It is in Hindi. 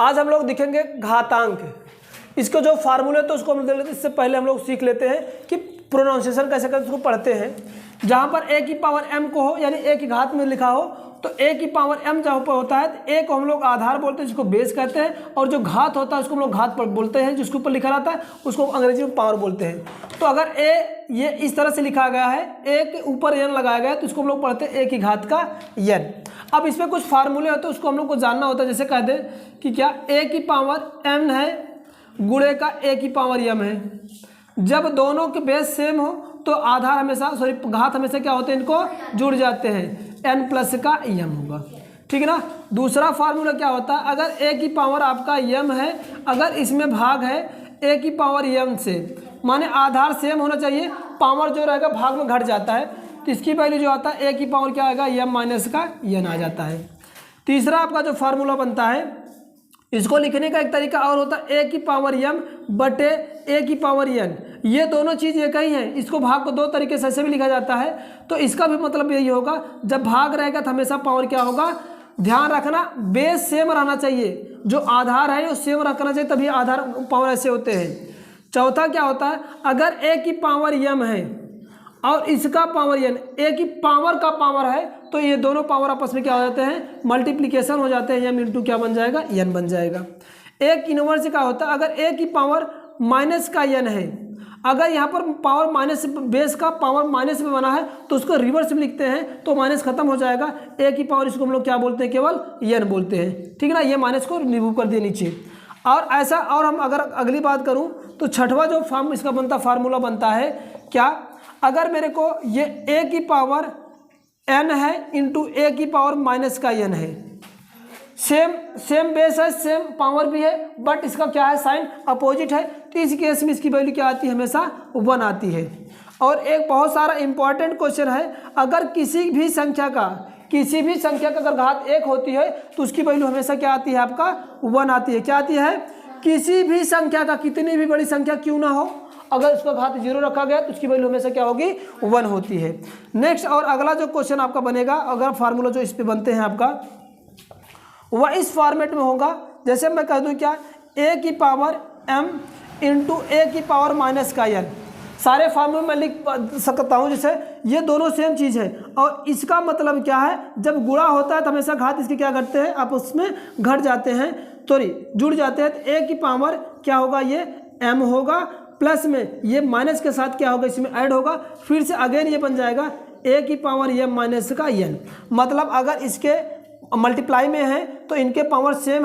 आज हम लोग दिखेंगे घातांक। इसके जो फार्मूले तो उसको हम देख लेते हैं। इससे पहले हम लोग सीख लेते हैं कि प्रोनाउंसिएशन कैसे करते उसको पढ़ते हैं। जहाँ पर a की पावर m को हो यानी a की घात में लिखा हो तो a की पावर m जहाँ पर होता है तो a को हम लोग आधार बोलते हैं जिसको बेस कहते हैं, और जो घात होता है उसको हम लोग घात पर बोलते हैं, जिसके ऊपर लिखा रहता है उसको अंग्रेजी में पावर बोलते हैं। तो अगर a ये इस तरह से लिखा गया है, a के ऊपर n लगाया गया है तो इसको हम लोग पढ़ते हैं a की घात का n। अब इसमें कुछ फार्मूले होते हैं उसको हम लोग को जानना होता है। जैसे कह दें कि क्या a की पावर m है गुणे का a की पावर m है। जब दोनों के बेस सेम हो तो आधार हमेशा घात हमेशा क्या होते हैं, इनको जुड़ जाते हैं, n प्लस का m होगा। ठीक है ना। दूसरा फार्मूला क्या होता है, अगर a की पावर आपका m है, अगर इसमें भाग है a की पावर m से, माने आधार सेम होना चाहिए, पावर जो रहेगा भाग में घट जाता है तो इसकी वैल्यू जो आता है a की पावर क्या आएगा, m माइनस का n आ जाता है। तीसरा आपका जो फार्मूला बनता है, इसको लिखने का एक तरीका और होता है a की पावर m बटे a की पावर n। ये दोनों चीज़ एक ही हैं। इसको भाग को दो तरीके से ऐसे भी लिखा जाता है, तो इसका भी मतलब यही होगा, जब भाग रहेगा तो हमेशा पावर क्या होगा, ध्यान रखना बेस सेम रहना चाहिए, जो आधार है वो सेम रखना चाहिए, तभी आधार पावर ऐसे होते हैं। चौथा क्या होता है, अगर a की पावर m है और इसका पावर n, a की पावर का पावर है तो ये दोनों पावर आपस में क्या हो जाते हैं, मल्टीप्लिकेशन हो जाते हैं, m इंटू क्या बन जाएगा, n बन जाएगा। एक इनवर्स का होता है, अगर a की पावर माइनस का n है, अगर यहाँ पर पावर माइनस बेस का पावर माइनस में बना है तो उसको रिवर्स में लिखते हैं तो माइनस खत्म हो जाएगा, a की पावर इसको हम लोग क्या बोलते हैं, केवल n बोलते हैं। ठीक है ना। ये माइनस को रिमूव कर दिए नीचे। और ऐसा, और हम अगर अगली बात करूँ तो छठवां जो फॉर्म इसका बनता फार्मूला बनता है क्या, अगर मेरे को ये a की पावर n है इंटू a की पावर माइनस का n है, सेम बेस है, सेम पावर भी है, बट इसका क्या है, साइन अपोजिट है, तो इस केस में इसकी वैल्यू क्या आती है, हमेशा 1 आती है। और एक बहुत सारा इंपॉर्टेंट क्वेश्चन है, अगर किसी भी संख्या का अगर घात 1 होती है तो उसकी वैल्यू हमेशा क्या आती है, आपका 1 आती है। क्या आती है, किसी भी संख्या का, कितनी भी बड़ी संख्या क्यों ना हो, अगर उसका घात 0 रखा गया तो उसकी वैल्यू हमेशा क्या होगी, 1 होती है। नेक्स्ट और अगला जो क्वेश्चन आपका बनेगा, अगर फार्मूला जो इस पे बनते हैं आपका, वह इस फॉर्मेट में होगा। जैसे मैं कह दूं क्या, a की पावर m इंटू a की पावर माइनस का n, सारे फार्मूले मैं लिख सकता हूं। जैसे ये दोनों सेम चीज़ है और इसका मतलब क्या है, जब गुणा होता है तो हमेशा घात इसके क्या करते हैं, आपस में घट जाते हैं, सॉरी जुड़ जाते हैं। तो a की पावर क्या होगा, ये m होगा, प्लस में ये माइनस के साथ क्या होगा, इसमें ऐड होगा, फिर से अगेन ये बन जाएगा a की पावर m माइनस का n। मतलब अगर इसके मल्टीप्लाई में है तो इनके पावर सेम है।